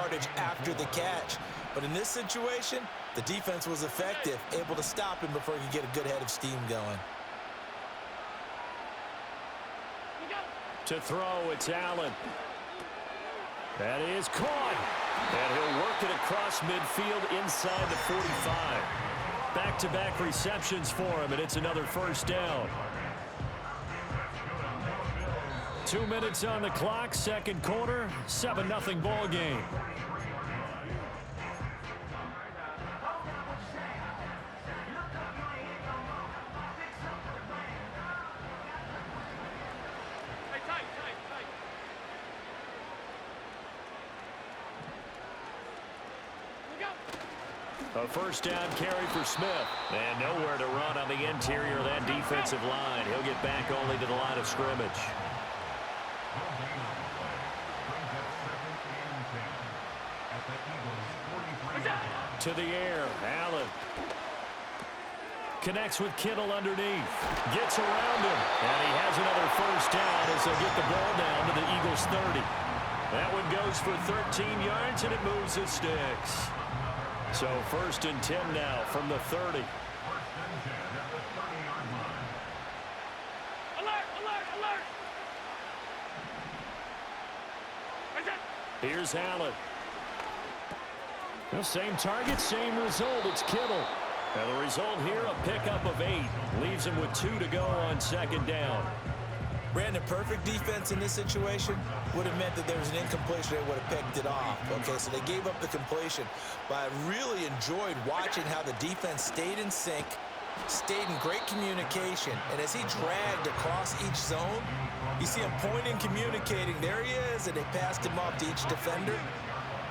yardage after the catch. But in this situation, the defense was effective, able to stop him before he could get a good head of steam going. To throw, it's Allen. That is caught. And he'll work it across midfield inside the 45. Back-to-back receptions for him, and it's another first down. 2 minutes on the clock, second quarter, 7-0 ball game. A first down carry for Smith. And nowhere to run on the interior of that defensive line. He'll get back only to the line of scrimmage. To the air, Allen. Connects with Kittle underneath. Gets around him. And he has another first down as they'll get the ball down to the Eagles' 30. That one goes for 13 yards, and it moves the sticks. So 1st and 10 now from the 30. Alert, alert, alert. Here's Allen. The same target, same result. It's Kittle. And the result here, a pickup of 8. Leaves him with 2 to go on second down. Brandon, perfect defense in this situation would have meant that there was an incompletion that would have picked it off. Okay, so they gave up the completion. But I really enjoyed watching how the defense stayed in sync, stayed in great communication. And as he dragged across each zone, you see him pointing, communicating. There he is, and they passed him off to each defender.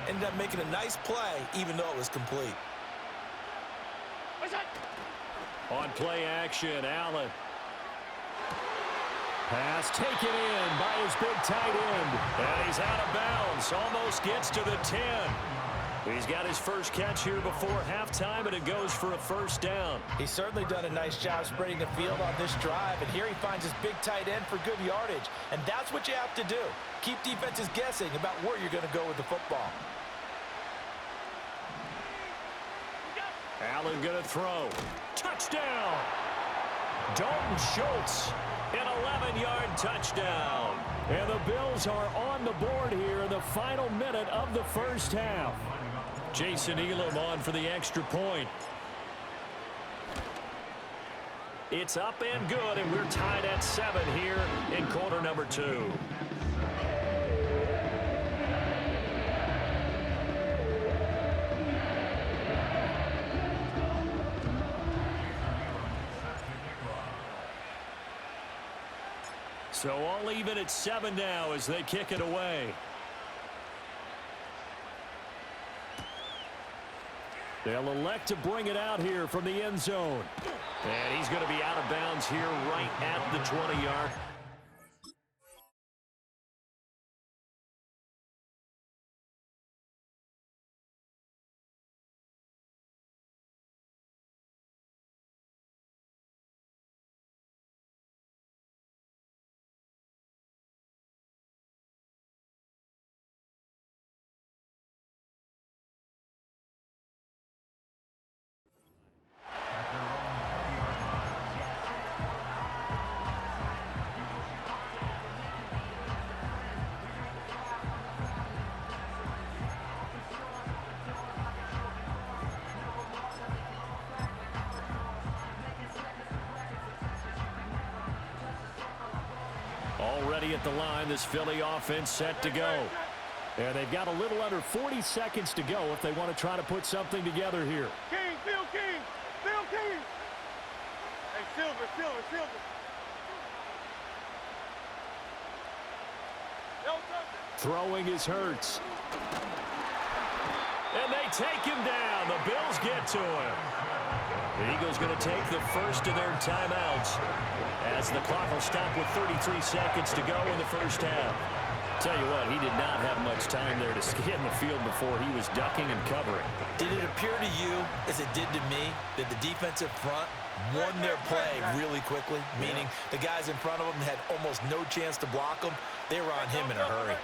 Ended up making a nice play, even though it was complete. On play action, Allen. Pass taken in by his big tight end. And he's out of bounds. Almost gets to the 10. He's got his first catch here before halftime, and it goes for a first down. He's certainly done a nice job spreading the field on this drive, and here he finds his big tight end for good yardage. And that's what you have to do. Keep defenses guessing about where you're going to go with the football. Allen going to throw. Touchdown! Dalton Schultz. An 11-yard touchdown. And the Bills are on the board here in the final minute of the first half. Jason Elam on for the extra point. It's up and good, and we're tied at 7 here in quarter number 2. So all even at 7 now as they kick it away. They'll elect to bring it out here from the end zone. And he's going to be out of bounds here right at the 20-yard. Already at the line, this Philly offense set to go. And they've got a little under 40 seconds to go if they want to try to put something together here. King, Phil King, Phil King. Hey, Silver, Silver, Silver. Throwing is Hurts. And they take him down. The Bills get to him. The Eagles going to take the first of their timeouts as the clock will stop with 33 seconds to go in the first half. Tell you what, he did not have much time there to scan the field before he was ducking and covering. Did it appear to you, as it did to me, that the defensive front won their play really quickly? Meaning the guys in front of them had almost no chance to block them. They were on him in a hurry.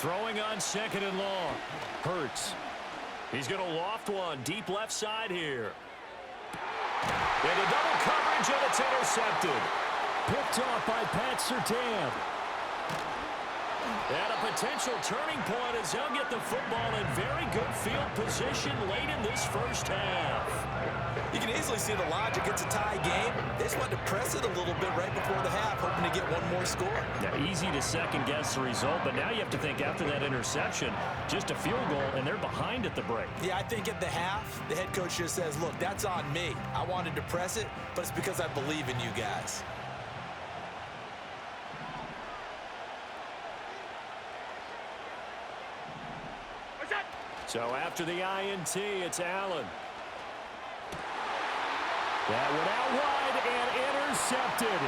Throwing on 2nd and long. Hurts. He's going to loft one deep left side here. And a double coverage, and it's intercepted. Picked off by Pat Surtain. And a potential turning point as he'll get the football in very good field position late in this first half. You can easily see the logic. It's a tie game. They just wanted to press it a little bit right before the half, hoping to get one more score. Yeah, easy to second-guess the result, but now you have to think after that interception, just a field goal, and they're behind at the break. Yeah, I think at the half, the head coach just says, look, that's on me. I wanted to press it, but it's because I believe in you guys. So after the INT, it's Allen. That went out wide and intercepted.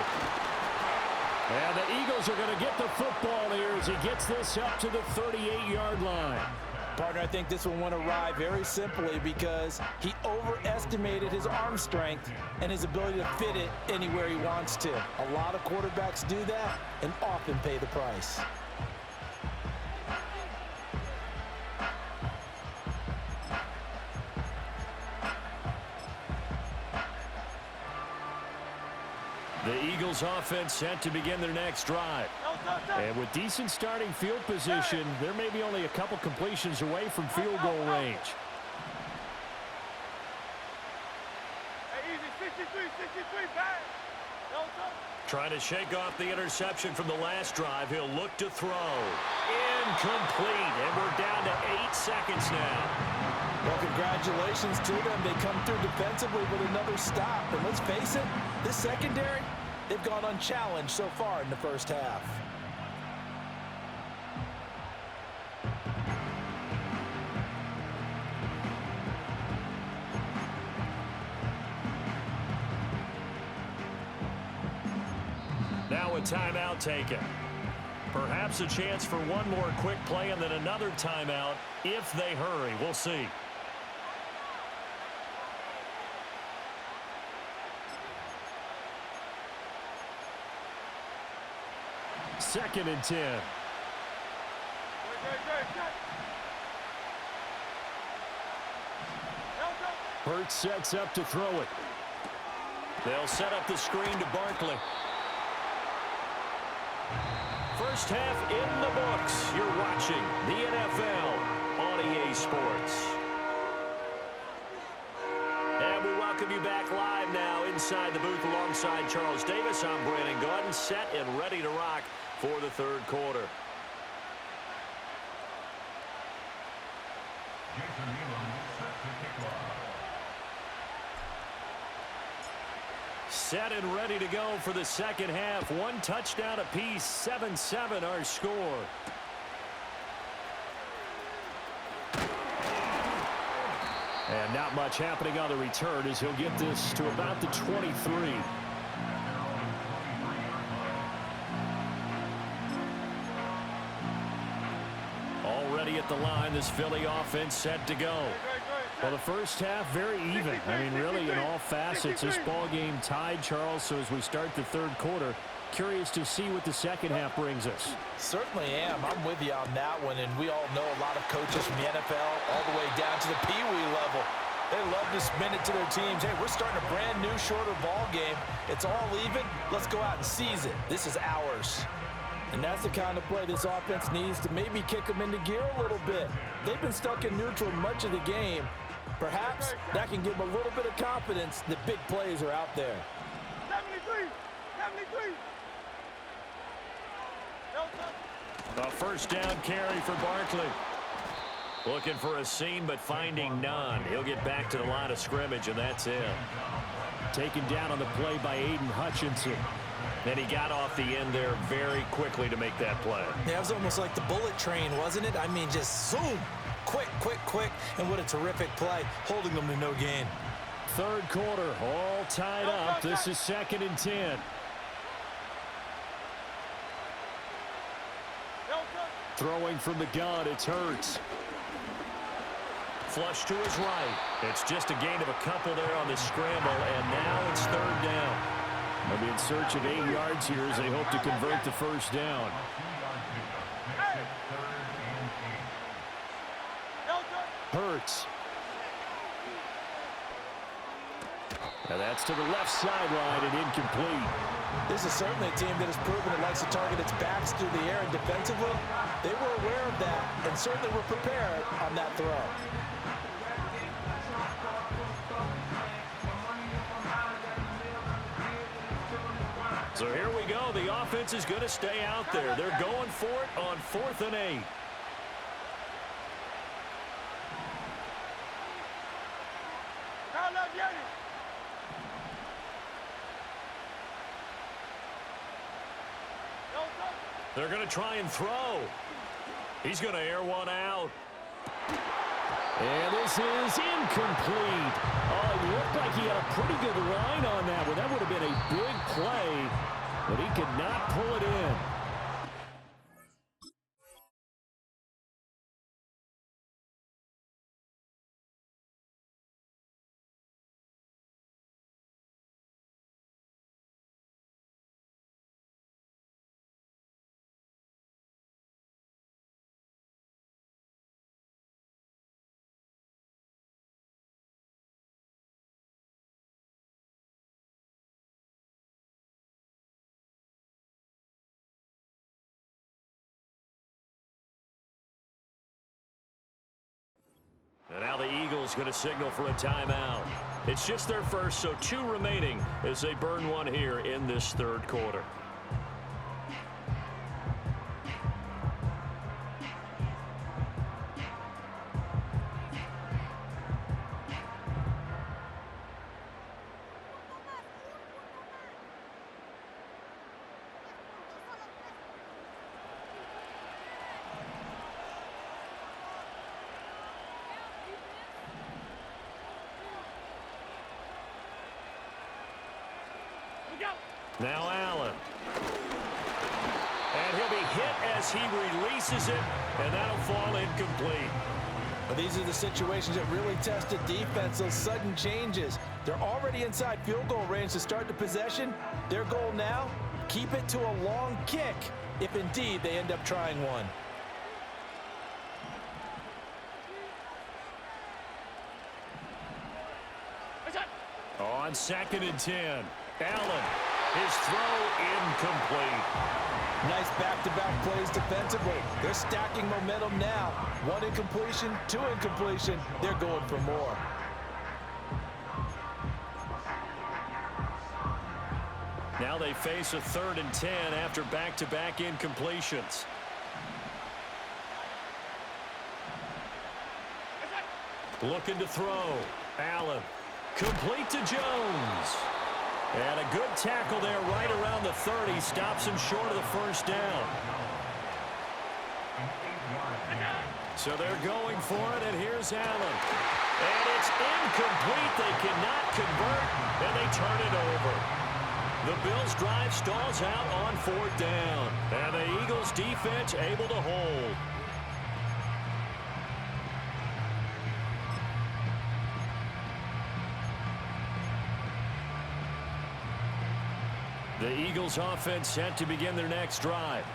And the Eagles are going to get the football here as he gets this up to the 38-yard line. Partner, I think this one went awry very simply because he overestimated his arm strength and his ability to fit it anywhere he wants to. A lot of quarterbacks do that and often pay the price. The Eagles offense set to begin their next drive. And with decent starting field position, there may be only a couple completions away from field goal range. Trying to shake off the interception from the last drive. He'll look to throw. Incomplete. And we're down to 8 seconds now. Well, congratulations to them. They come through defensively with another stop. And let's face it, this secondary, they've gone unchallenged so far in the first half. Now a timeout taken. Perhaps a chance for one more quick play and then another timeout if they hurry. We'll see. Second and 10. Hurts sets up to throw it. They'll set up the screen to Barkley. First half in the books. You're watching the NFL on EA Sports. And we welcome you back live now inside the booth alongside Charles Davis. I'm Brandon Gaudin, set and ready to rock for the third quarter. Set and ready to go for the second half. One touchdown apiece, 7-7 our score. And not much happening on the return as he'll get this to about the 23. Already at the line, this Philly offense set to go. Well, the first half, very even. I mean, really, in all facets, this ball game tied, Charles. So as we start the third quarter, curious to see what the second half brings us. Certainly am. I'm with you on that one. And we all know a lot of coaches from the NFL all the way down to the Pee-wee level. They love to spin it to their teams. Hey, we're starting a brand new, shorter ball game. It's all even. Let's go out and seize it. This is ours. And that's the kind of play this offense needs to maybe kick them into gear a little bit. They've been stuck in neutral much of the game. Perhaps that can give them a little bit of confidence that big plays are out there. 73! 73! A first down carry for Barkley. Looking for a seam, but finding none. He'll get back to the line of scrimmage, and that's it. Taken down on the play by Aiden Hutchinson. And he got off the end there very quickly to make that play. Yeah, it was almost like the bullet train, wasn't it? I mean, just zoom. Quick, quick, quick. And what a terrific play, holding them to no gain. Third quarter, all tied up. This is second and 10. Throwing from the gun, it's Hurts. Flush to his right. It's just a gain of a couple there on the scramble, and now it's third down. They'll be in search of 8 yards here as they hope to convert the first down. Hurts. And that's to the left sideline and incomplete. This is certainly a team that has proven it likes to target its backs through the air, and defensively, they were aware of that and certainly were prepared on that throw. So here we go. The offense is going to stay out there. They're going for it on 4th and 8. They're going to try and throw. He's going to air one out. And this is incomplete. Oh, it looked like he had a pretty good line on that one. That would have been a big play, but he could not pull it in. And now the Eagles going to signal for a timeout. It's just their first, so 2 remaining as they burn one here in this 3rd quarter. Now Allen. And he'll be hit as he releases it, and that'll fall incomplete. Well, these are the situations that really test the defense, those sudden changes. They're already inside field goal range to start the possession. Their goal now, keep it to a long kick, if indeed they end up trying one. On 2nd and 10, Allen. His throw incomplete. Nice back-to-back plays defensively. They're stacking momentum now. 1 incompletion, 2 incompletion. They're going for more. Now they face a 3rd and 10 after back-to-back incompletions. Looking to throw. Allen. Complete to Jones. And a good tackle there right around the 30. Stops him short of the 1st down. So they're going for it, and here's Allen. And it's incomplete. They cannot convert, and they turn it over. The Bills' drive stalls out on 4th down. And the Eagles' defense able to hold. The Eagles offense set to begin their next drive.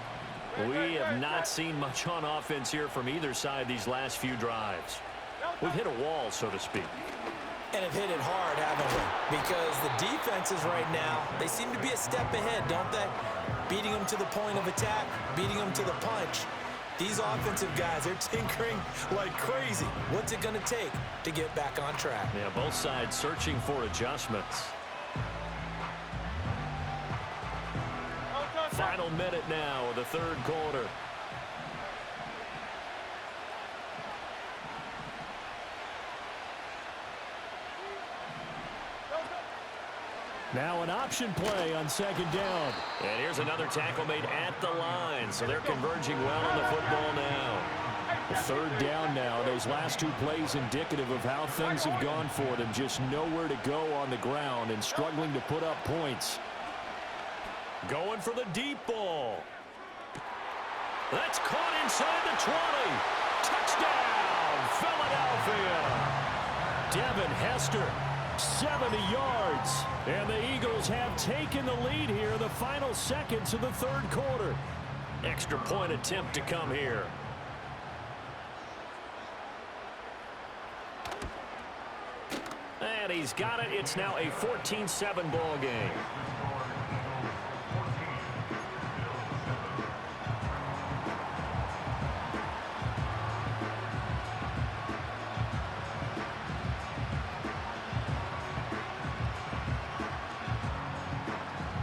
We have not seen much on offense here from either side these last few drives. We've hit a wall, so to speak. And have hit it hard, haven't we? Because the defenses right now, they seem to be a step ahead, don't they? Beating them to the point of attack, beating them to the punch. These offensive guys, they're tinkering like crazy. What's it going to take to get back on track? Yeah, both sides searching for adjustments. Final minute now of the 3rd quarter. Now an option play on 2nd down. And here's another tackle made at the line, so they're converging well on the football now. 3rd down now. Those last 2 plays indicative of how things have gone for them. Just nowhere to go on the ground and struggling to put up points. Going for the deep ball. That's caught inside the 20. Touchdown, Philadelphia. Devin Hester, 70 yards. And the Eagles have taken the lead here in the final seconds of the 3rd quarter. Extra point attempt to come here. and he's got it. It's now a 14-7 ball game.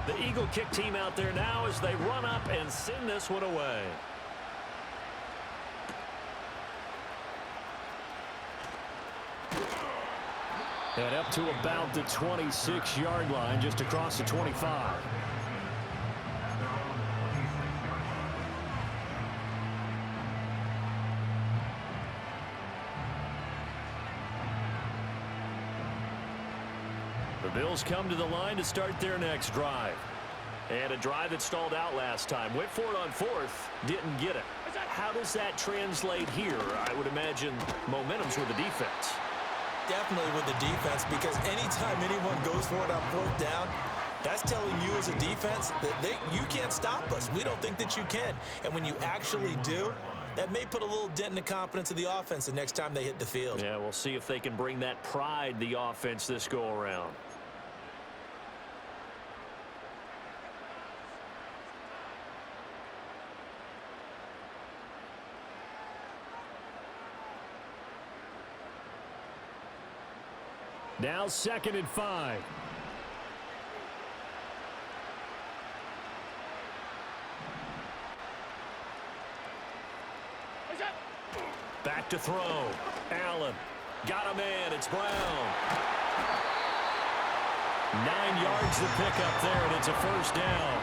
The Eagle kick team out there now as they run up and send this one away. And up to about the 26-yard line, just across the 25. The Bills come to the line to start their next drive. And a drive that stalled out last time. Went for it on fourth, didn't get it. How does that translate here? I would imagine momentum's with the defense. Definitely with the defense, because anytime anyone goes for it on fourth down, that's telling you as a defense that you can't stop us. We don't think that you can. And when you actually do, that may put a little dent in the confidence of the offense the next time they hit the field. Yeah, we'll see if they can bring that pride, the offense, this go-around. Now 2nd and 5. Back to throw. Allen. Got a man. It's Brown. 9 yards to pick up there, and it's a first down.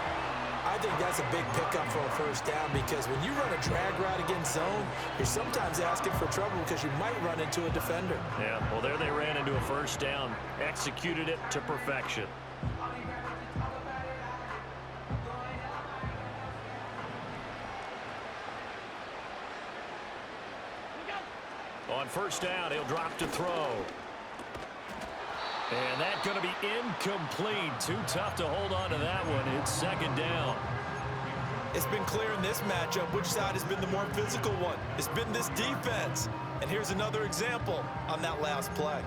I think that's a big pickup for a first down, because when you run a drag route against zone, you're sometimes asking for trouble because you might run into a defender. Yeah, well, there they ran into a first down. Executed it to perfection. On first down, he'll drop to throw. And that's going to be incomplete. Too tough to hold on to that one. It's 2nd down. It's been clear in this matchup which side has been the more physical one. It's been this defense. And here's another example on that last play.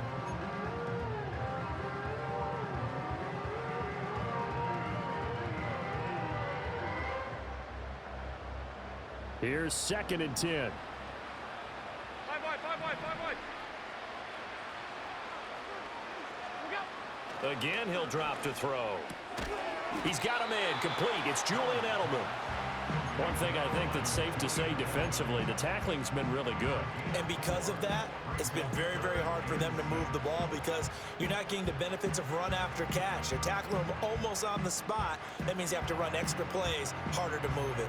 Here's 2nd and 10. Again, he'll drop to throw. He's got a man complete. It's Julian Edelman. One thing I think that's safe to say defensively, the tackling's been really good. And because of that, it's been very, very hard for them to move the ball, because you're not getting the benefits of run after catch. You're tackling them almost on the spot. That means you have to run extra plays, harder to move it.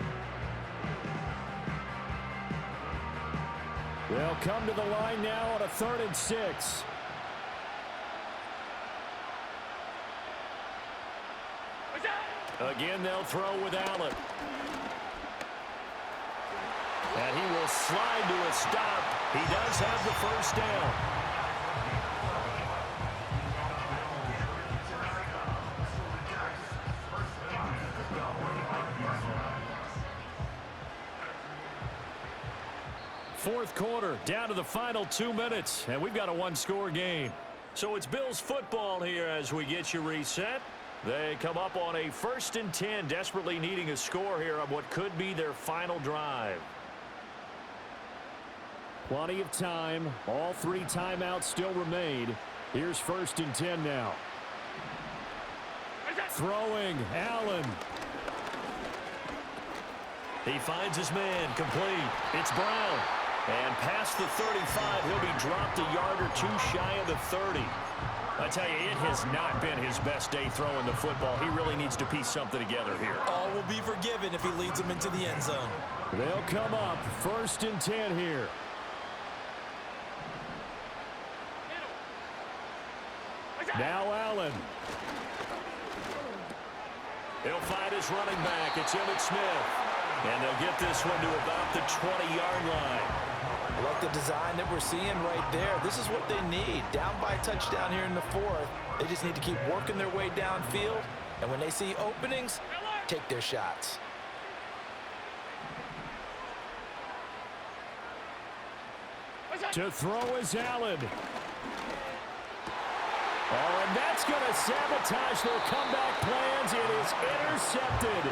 They'll come to the line now on a 3rd and 6. Again, they'll throw with Allen. And he will slide to a stop. He does have the first down. Fourth quarter, down to the final 2 minutes, and we've got a one-score game. So it's Bills football here as we get you reset. They come up on a 1st and 10, desperately needing a score here on what could be their final drive. Plenty of time. All 3 timeouts still remain. Here's 1st and 10 now. Throwing, Allen. He finds his man, complete. It's Brown. And past the 35, he'll be dropped a yard or 2 shy of the 30. I tell you, it has not been his best day throwing the football. He really needs to piece something together here. All will be forgiven if he leads them into the end zone. They'll come up 1st and 10 here. Now Allen. He'll find his running back. It's Emmitt Smith. And they'll get this one to about the 20-yard line. I like the design that we're seeing right there. This is what they need. Down by a touchdown here in the 4th. They just need to keep working their way downfield. And when they see openings, take their shots. To throw is Allen. Oh, and that's going to sabotage their comeback plans. It is intercepted.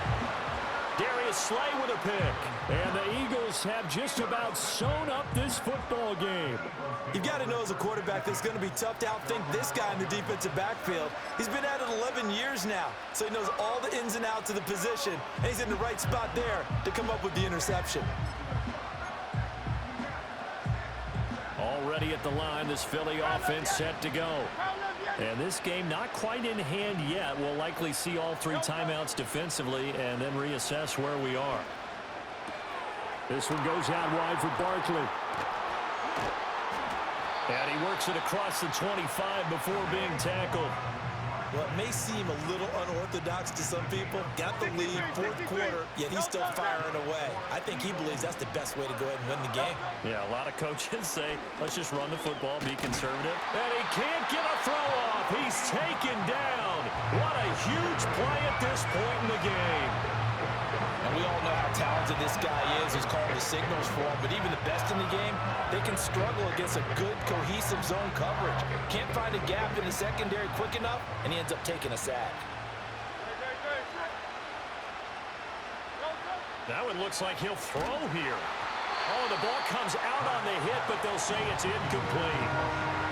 Darius Slay with a pick. And the Eagles have just about sewn up this football game. You've got to know as a quarterback that it's going to be tough to outthink this guy in the defensive backfield. He's been at it 11 years now, so he knows all the ins and outs of the position, and he's in the right spot there to come up with the interception. Already at the line, this Philly offense set to go. And this game not quite in hand yet. We'll likely see all three timeouts defensively and then reassess where we are. This one goes out wide for Barkley. And he works it across the 25 before being tackled. Well, it may seem a little unorthodox to some people. Got the lead, fourth quarter, yet he's still firing away. I think he believes that's the best way to go ahead and win the game. Yeah, a lot of coaches say, let's just run the football, be conservative. And he can't get a throw off. He's taken down. What a huge play at this point in the game. And we all know how talented this guy is. He's calling the signals for him. But even the best in the game, they can struggle against a good, cohesive zone coverage. Can't find a gap in the secondary quick enough, and he ends up taking a sack. That one looks like he'll throw here. Oh, the ball comes out on the hit, but they'll say it's incomplete.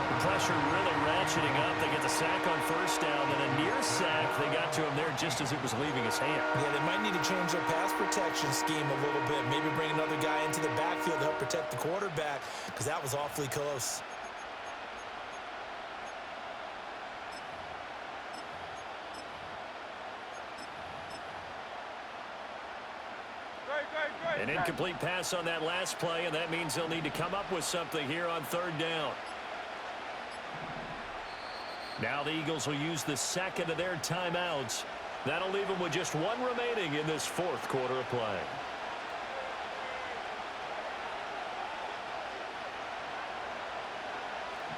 The pressure really ratcheting up. They get the sack on first down, and a near sack. They got to him there just as it was leaving his hand. Yeah, they might need to change their pass protection scheme a little bit. Maybe bring another guy into the backfield to help protect the quarterback, because that was awfully close. An incomplete pass on that last play, and that means they'll need to come up with something here on third down. Now the Eagles will use the second of their timeouts. That'll leave them with just one remaining in this fourth quarter of play.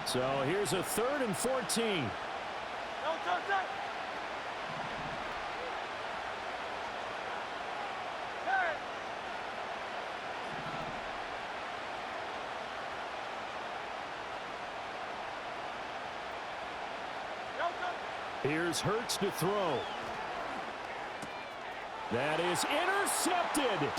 So here's a 3rd and 14. Here's Hurts to throw. That is intercepted.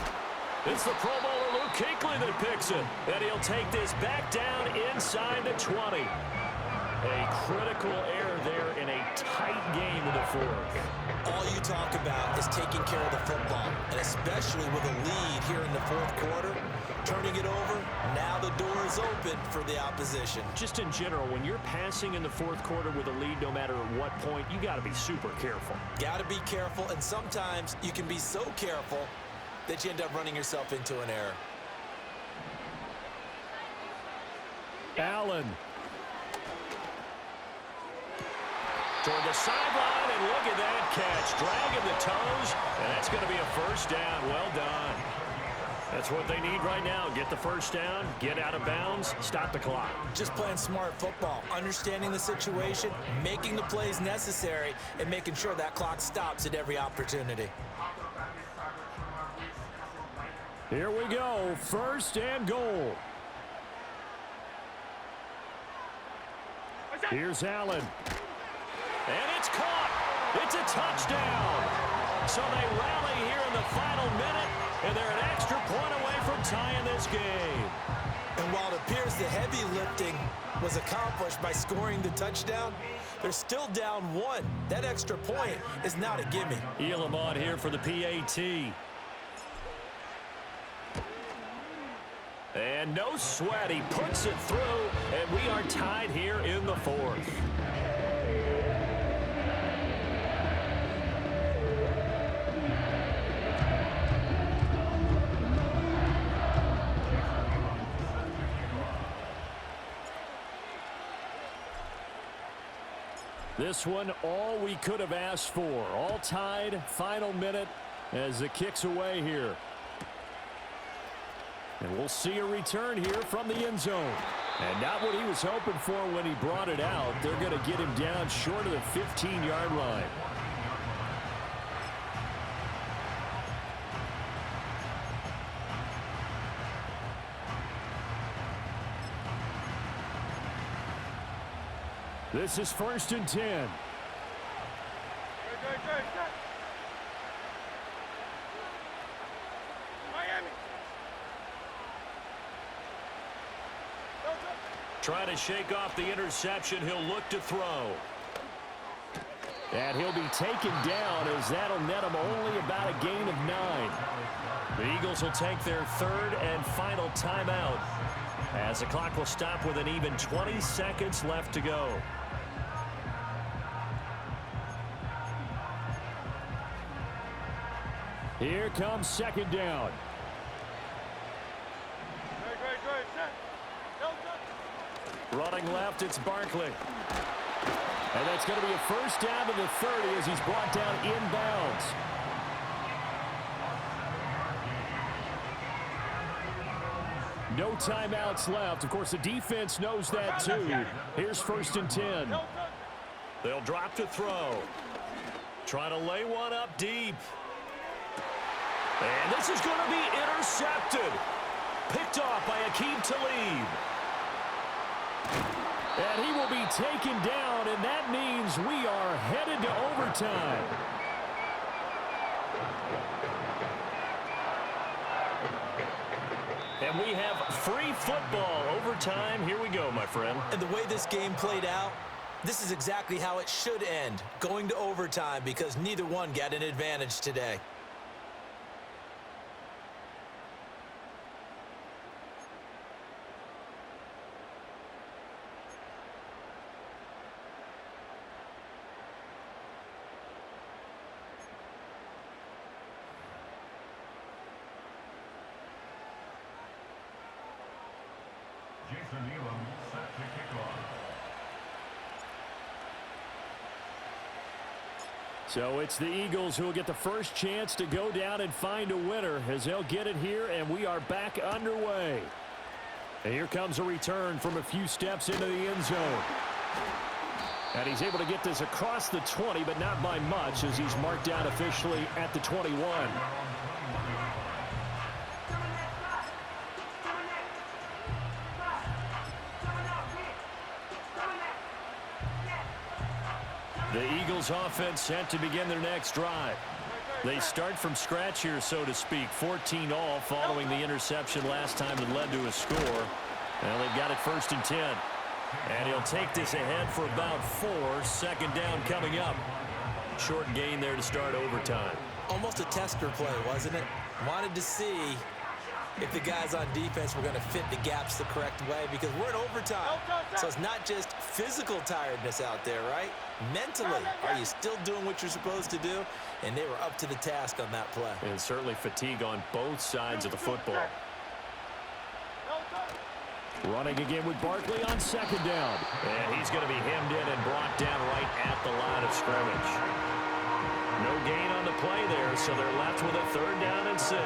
It's the Pro Bowler Luke Kuechly that picks it. And he'll take this back down inside the 20. A critical error there in a tight game in the fourth. All you talk about is taking care of the football, and especially with a lead here in the fourth quarter, turning it over, now the door is open for the opposition. Just in general, when you're passing in the fourth quarter with a lead, no matter at what point, you got to be super careful. Got to be careful, and sometimes you can be so careful that you end up running yourself into an error. Allen. Toward the sideline, and look at that catch. Dragging the toes, and that's going to be a first down. Well done. That's what they need right now. Get the first down, get out of bounds, stop the clock. Just playing smart football, understanding the situation, making the plays necessary, and making sure that clock stops at every opportunity. Here we go, 1st and goal. Here's Allen. And it's caught. It's a touchdown. So they rally here in the final minute, and they're an extra point away from tying this game. And while it appears the heavy lifting was accomplished by scoring the touchdown, they're still down 1. That extra point is not a gimme. Elam on here for the PAT. And no sweat. He puts it through, and we are tied here in the fourth. This one, all we could have asked for. All tied, final minute as it kicks away here. And we'll see a return here from the end zone. And not what he was hoping for when he brought it out. They're going to get him down short of the 15-yard line. This is 1st and 10. Good, good, good, good. Miami. Go, go. Trying to shake off the interception. He'll look to throw. And he'll be taken down as that'll net him only about a gain of 9. The Eagles will take their 3rd and final timeout as the clock will stop with an even 20 seconds left to go. Here comes 2nd down. Good, good, good. Set. Go, go. Running left, it's Barkley. And that's going to be a 1st down to the 30 as he's brought down inbounds. No timeouts left. Of course, the defense knows that too. Here's 1st and 10. They'll drop to throw. Trying to lay one up deep. And this is going to be intercepted. Picked off by Aqib Talib. And he will be taken down, and that means we are headed to overtime. And we have free football overtime. Here we go, my friend. And the way this game played out, this is exactly how it should end, going to overtime, because neither one got an advantage today. So it's the Eagles who will get the first chance to go down and find a winner as they'll get it here, and we are back underway. And here comes a return from a few steps into the end zone. And he's able to get this across the 20, but not by much as he's marked down officially at the 21. The Eagles offense set to begin their next drive. They start from scratch here, so to speak. 14 all following the interception last time that led to a score. Well, they've got it 1st and 10. And he'll take this ahead for about 4. 2nd down coming up. Short gain there to start overtime. Almost a tester play, wasn't it? Wanted to see if the guys on defense were going to fit the gaps the correct way, because we're in overtime. So it's not just physical tiredness out there, right? Mentally, are you still doing what you're supposed to do? And they were up to the task on that play. And certainly fatigue on both sides of the football. Running again with Barkley on 2nd down. And he's going to be hemmed in and brought down right at the line of scrimmage. No gain on the play there, so they're left with a 3rd down and 6.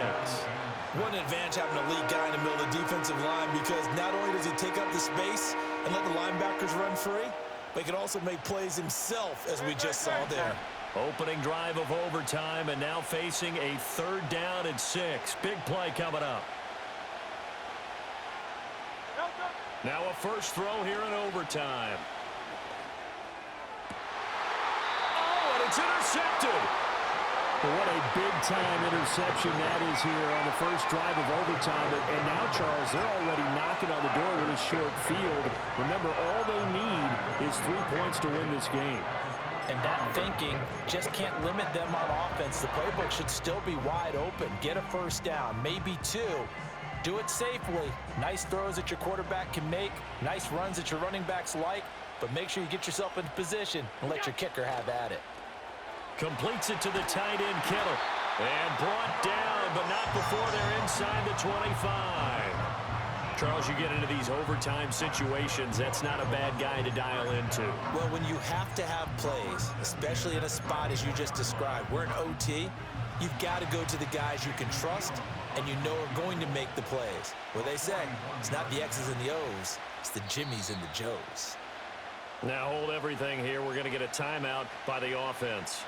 What an advantage having a lead guy in the middle of the defensive line, because not only does he take up the space and let the linebackers run free, but he can also make plays himself, as we just saw there. Opening drive of overtime, and now facing a 3rd down and 6. Big play coming up. Now a first throw here in overtime. Oh, and it's intercepted. What a big-time interception that is here on the first drive of overtime. And now, Charles, they're already knocking on the door with a short field. Remember, all they need is 3 points to win this game. And that thinking just can't limit them on offense. The playbook should still be wide open. Get a 1st down, maybe 2. Do it safely. Nice throws that your quarterback can make. Nice runs that your running backs like. But make sure you get yourself into position and let your kicker have at it. Completes it to the tight end, Kittle. And brought down, but not before they're inside the 25. Charles, you get into these overtime situations, that's not a bad guy to dial into. Well, when you have to have plays, especially in a spot as you just described, we're in OT, you've got to go to the guys you can trust and you know are going to make the plays. Well, they say it's not the X's and the O's, it's the Jimmies and the Joes. Now hold everything here. We're going to get a timeout by the offense.